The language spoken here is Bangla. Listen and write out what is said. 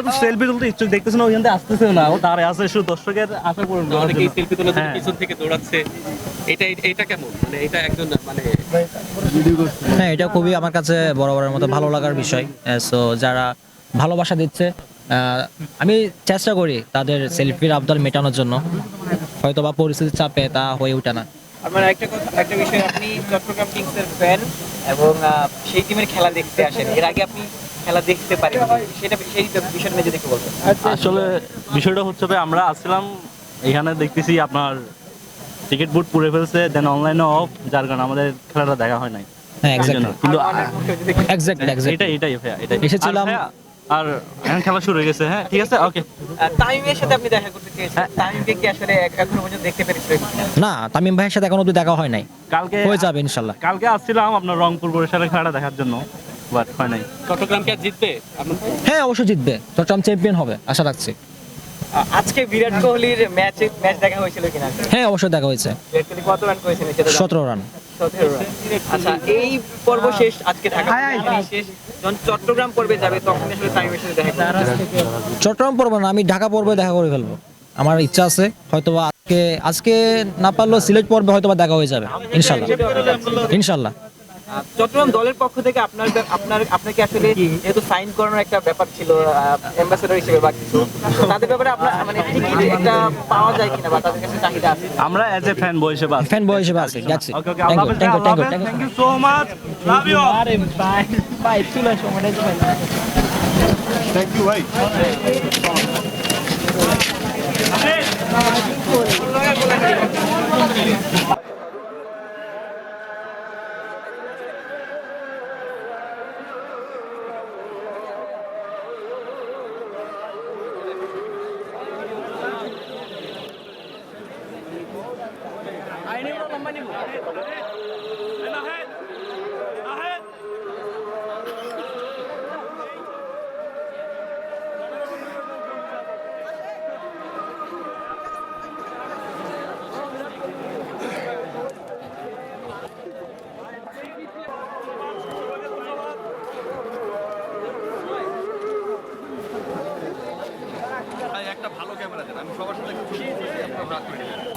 তো সেলফি তুলতে ইচ্ছুক, দেখতেছেন ওইখান থেকে আসতেছে না, ও দাঁড়ায় আছে শুধু দর্শকের আশা পূরণ করার অনেকেই জন্য। সেলফি তোলার জন্য হ্যাঁ। পিছন থেকে দৌড়াচ্ছে, এটা কেমন, মানে এটা একজন মানে হ্যাঁ, এটা খুবই আমার কাছে বরাবরের মতো ভালো লাগার বিষয়। সো যারা ভালোবাসা দিচ্ছে, আমি চেষ্টা করি তাদের সেলফির আবদার মেটানোর জন্য, হয়তো বা পরিস্থিতির চাপে তা হয়ে ওঠে না। আমার একটা বিষয়, আপনি চট্টগ্রাম কিংসের ফ্যান এবং সেই টিমের খেলা দেখতে আসেন, এর আগে আপনি খেলা দেখতে পারেন, সেই বিষয়টা নিয়ে যদি একটু বলতেন। আসলে বিষয়টা হচ্ছে ভাই, আমরা আসছিলাম এখানে দেখতেছি আপনার টিকিট বুট পুড়ে ফেলছে, দেন অনলাইনে অফ, যার কারণে আমাদের খেলাটা দেখা হয় নাই। হ্যাঁ, এক্স্যাক্টলি কিন্তু এটাই ভাইয়া, এটাই এসেছিলাম। আর ভাইয়া, আর এখন খেলা শুরু হয়ে গেছে। হ্যাঁ ঠিক আছে, ওকে। তামিমের সাথে আপনি দেখা করতে চেয়েছেন, তামিমকে কি আসলে এখনো পর্যন্ত দেখতে পেরেছিলেন কিনা? না, তামিম ভাইয়ের সাথে এখন অব্দি দেখা হয় নাই, কালকে হয়ে যাবে ইনশাল্লাহ। কালকে আসছিলাম আপনার রংপুর বরিশালের খেলাটা দেখার জন্য, বাট হয় নাই। চট্টগ্রাম কি আর জিতবে? হ্যাঁ, অবশ্যই জিতবে, চট্টগ্রাম চ্যাম্পিয়ন হবে আশা রাখছি। আজকে বিরাট কোহলির ম্যাচ দেখা হয়েছিল কিনা? হ্যাঁ, অবশ্যই দেখা হয়েছে। বিরাট কোহলি কত রান করেছেন সেটা 17 রান। 17 রান। আচ্ছা, এই পর্ব শেষ, আজকে ঢাকা শেষ, যখন চট্টগ্রাম পর্বে যাবে তখন আসলে তামিমের সাথে দেখা করতে। চট্টগ্রাম পর্ব না, আমি ঢাকা পর্বে দেখা করে ফেলবো, আমার ইচ্ছা আছে। হয়তোবা আজকে না পারলেও সিলেট পর্বে হয়তোবা দেখা হয়ে যাবে ইনশাল্লাহ, ইনশাল্লাহ। চট্টগ্রাম দলের পক্ষ থেকে আপনাকে আসলে যেহেতু সাইন করানোর একটা ব্যাপার ছিল অ্যাম্বাসেডর হিসেবে বা কিছু, তাদের ব্যাপারে আপনার মানে টিকিট একটা পাওয়া যায় কিনা বা তাদের কাছে চাহিদা আছে? আমরা এজ এ ফ্যান বই হিসেবে আছি। ফ্যান বয় হিসেবে আছে, যাচ্ছি। ওকে ওকে, থ্যাংক আল্লাহ ইউ, হাফেজ, থ্যাংক ইউ, আল্লাহ থ্যাংক ইউ, হাফেজ, thank you. Thank you so much, love you. আরে ভাই চলে সময় নেই ভাই। থ্যাংক ইউ ভাই। একটা ভালো ক্যামেরা দেন, আমি সবার সাথে খুশি, আপনারা রাগ করে নেবেন।